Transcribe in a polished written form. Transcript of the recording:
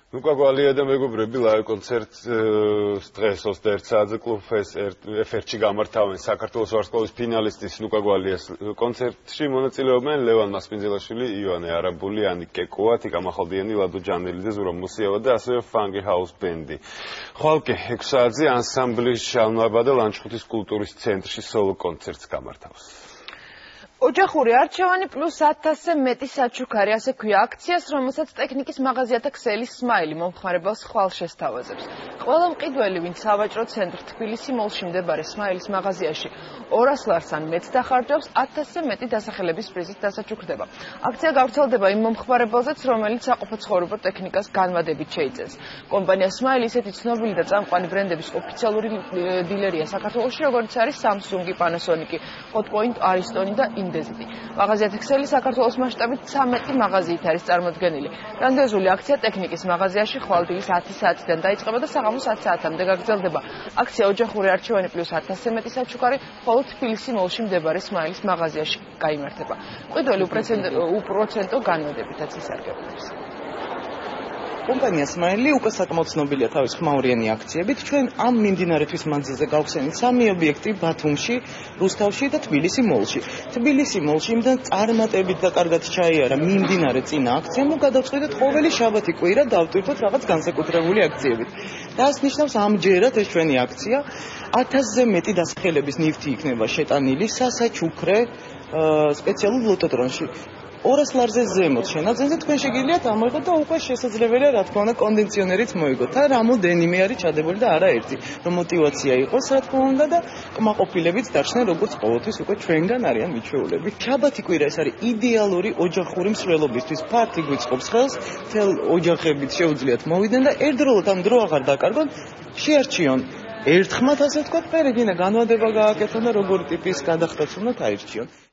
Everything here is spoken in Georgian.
Nu, Gvalija და მეგობრები, live კონცერტ დღეს 21 საათზე კლუბ FR-ში გამართავენ საქართველოს ვარსკვლავის ფინალისტის ნუკა გვალიას კონცერტში მონაწილეობენ ლევან მასპინძელაშვილი, ივანე არაბული, ანიკ კეკოა, თიკა მახალდიანი, ლადო ჯანელიძე, ზურაბ მუსიევა და ასევე Funky House ბენდი. ხვალკე 6 საათზე ანსამბლი შალნაბა და ლანჩხუთის კულტურის ცენტრში სოლო კონცერტს გამართავს. ოჯახური არჩევანი პლუს 1000-ზე მეტი საჩუქარი, ასე ქვია აქციას, რომელსაც ტექნიკის მაღაზიათა ქსელის სმაილი მომხმარებელს ხვალ შესთავაზებს. ყველა მყიდველი, ვინც სავაჭრო ცენტრ თბილისი მოლში მდებარე სმაილის მაღაზიაში 200 ლარს ან მეტს დახარჯავს, 1000-ზე მეტი დასახელების პრიზით დასაჩუქრდება. აქცია გავრცელდება იმ მომხმარებელზეც, რომელიც საყოფაცხოვრებო ტექნიკას განვადებით შეიცავს. კომპანია სმაილი ისეთი ცნობილი და წამყვანი ბრენდების ოფიციალური დილერია საქართველოში, როგორც არის Samsung, Panasonic, Hotpoint, Ariston და მაღაზიათა ქსელი საქართველოს მასშტაბით 13 მაღაზიით არის წარმოდგენილი. გრანდიოზული აქცია ტექნიკის მაღაზიაში ხვალდილის 10 საათიდან დაიწყება და საღამოს 10 საათამდე გაგრძელდება. აქცია ოჯახური არჩევანი პლუს 1000-ზე მეტი საჩუქარი მხოლოდ თბილისი მოლში მდებარე სმაილის მაღაზიაში გაიმართება. მყიდველი უპროცენტო განმედებითაც ისარგებლებს. კომპანია სმაილი უკვე საკმაოდ ცნობილია თავის ხმაურიანი აქციებით. ჩვენ ამ მიმდინარეთვის მანძილზე გავხსენით 3 ობიექტი ბათუმში, რუსთავში და თბილისი მოლში. თბილისი მოლში იმდან წარმატებით და კარგად ჩაიარა მიმდინარე წინა აქცია, გადავწყვიტეთ ყოველი შაბათი კვირა დავტვირთოთ რაღაც განსაკუთრებული აქციებით. და ეს ნიშნავს ამჯერად ეს ჩვენი აქცია 1000-ზე მეტი დასახელების ნივთი იქნება შეტანილი სასაჩუქრე სპეციალურ ლოტოტრონში. 200 ლარზე ზემოთ შენაძენზე თქვენ შეგიძლიათ ამოიღოთ და უკვე შესაძლებელია რა თქმა უნდა კონდიციონერიც მოიგოთ. და რამოდენიმე არის ჩადებული და არაერთი, რომ мотиваცია იყოს რა თქმა უნდა და კმაყოფილებიც დარჩნენ როგორც ყოველთვის უკვე ჩვენგან არიან მიჩვეულები. შაბათი კვირა ეს არის იდეალური ოჯახური მსვლელობისთვის. ფართი გვიწყობს ხელს, თელ ოჯახებით შეუძლიათ მოვიდნენ და ერთდროულად ამ დრო აღარ დაკარგონ, შეარჩიონ ერთხმათ ასე ვთქვათ, პერიდინა განვადება გააკეთონ და როგორი ტიპის გადახდაც უნდათ აირჩიონ.